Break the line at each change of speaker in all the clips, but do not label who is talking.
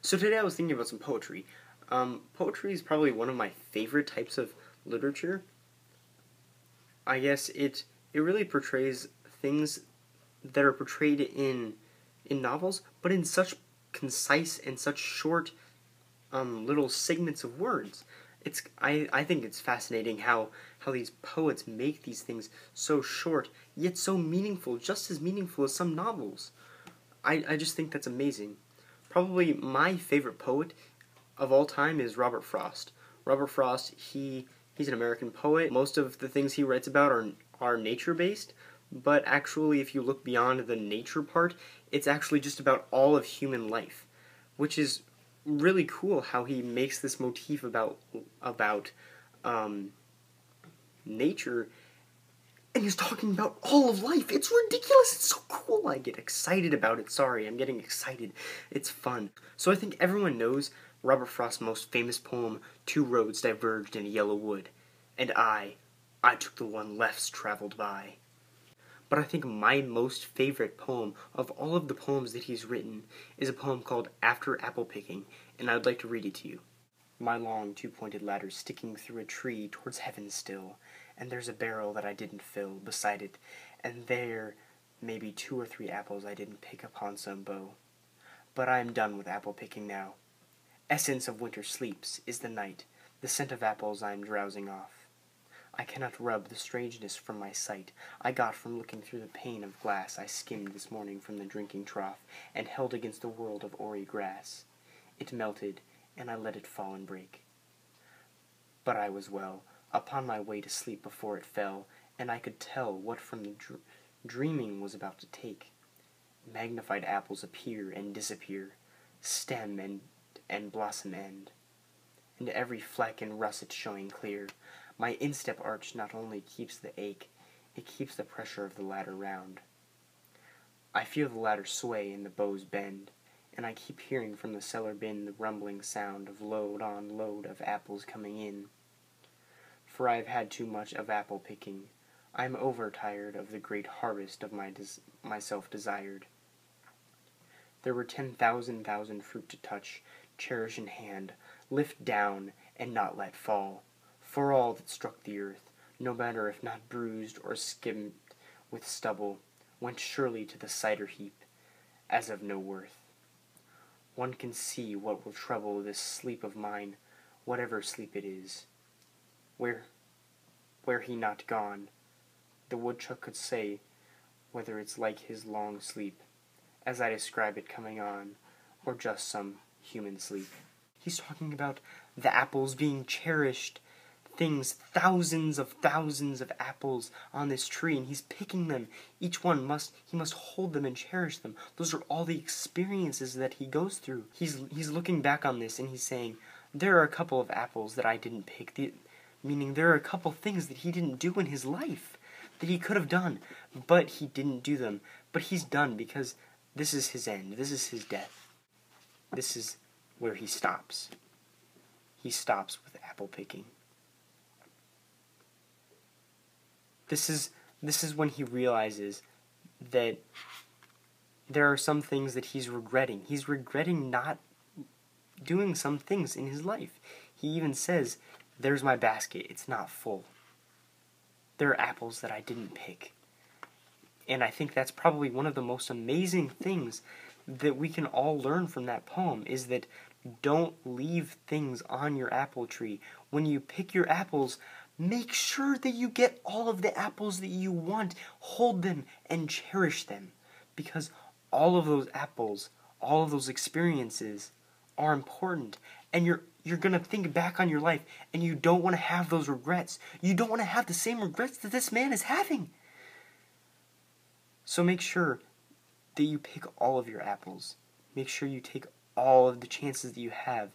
So today I was thinking about some poetry. Poetry is probably one of my favorite types of literature. I guess it really portrays things that are portrayed in novels, but in such concise and such short little segments of words. I think it's fascinating how these poets make these things so short yet so meaningful, just as meaningful as some novels. I just think that's amazing. Probably my favorite poet of all time is Robert Frost. Robert Frost, he's an American poet. Most of the things he writes about are nature based, but actually if you look beyond the nature part, it's actually just about all of human life, which is really cool how he makes this motif about nature, and he's talking about all of life. It's ridiculous. It's so cool. I get excited about it. Sorry, I'm getting excited. It's fun. So I think everyone knows Robert Frost's most famous poem, Two Roads Diverged in a Yellow Wood, and I took the one less traveled by. But I think my most favorite poem of all of the poems that he's written is a poem called After Apple Picking, and I'd like to read it to you. My long two-pointed ladder sticking through a tree towards heaven still, and there's a barrel that I didn't fill beside it, and there may be 2 or 3 apples I didn't pick upon some bough. But I am done with apple picking now. Essence of winter sleeps is the night, the scent of apples I am drowsing off. I cannot rub the strangeness from my sight I got from looking through the pane of glass I skimmed this morning from the drinking trough and held against the world of hoary grass. It melted, and I let it fall and break. But I was well, upon my way to sleep before it fell, and I could tell what from the dreaming was about to take. Magnified apples appear and disappear, stem and blossom end, and every fleck and russet showing clear. My instep arch not only keeps the ache, it keeps the pressure of the ladder round. I feel the ladder sway and the bows bend, and I keep hearing from the cellar bin the rumbling sound of load on load of apples coming in. For I have had too much of apple picking. I am overtired of the great harvest of myself desired. There were 10,000 fruit to touch, cherish in hand, lift down, and not let fall. For all that struck the earth, no matter if not bruised or skimmed with stubble, went surely to the cider heap, as of no worth. One can see what will trouble this sleep of mine, whatever sleep it is. Where he not gone, the woodchuck could say whether it's like his long sleep, as I describe it coming on, or just some human sleep. He's talking about the apples being cherished things, thousands of apples on this tree, and he's picking them. Each one he must hold them and cherish them. Those are all the experiences that he goes through. He's looking back on this and he's saying, there are a couple of apples that I didn't pick, meaning there are a couple things that he didn't do in his life that he could have done, but he didn't do them. But he's done because this is his end. This is his death. This is where he stops. He stops with apple picking. This is when he realizes that there are some things that he's regretting. He's regretting not doing some things in his life. He even says, there's my basket, it's not full. There are apples that I didn't pick. And I think that's probably one of the most amazing things that we can all learn from that poem, is that don't leave things on your apple tree. When you pick your apples, make sure that you get all of the apples that you want. Hold them and cherish them, because all of those apples, all of those experiences are important, and you're going to think back on your life, and you don't want to have those regrets. You don't want to have the same regrets that this man is having. So make sure that you pick all of your apples. Make sure you take all of the chances that you have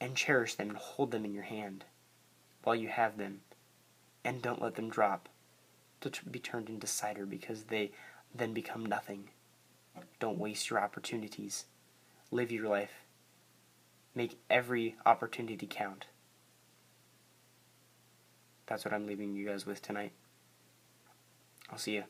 and cherish them and hold them in your hand while you have them, and don't let them drop to be turned into cider, because they then become nothing. Don't waste your opportunities. Live your life. Make every opportunity count. That's what I'm leaving you guys with tonight. I'll see you.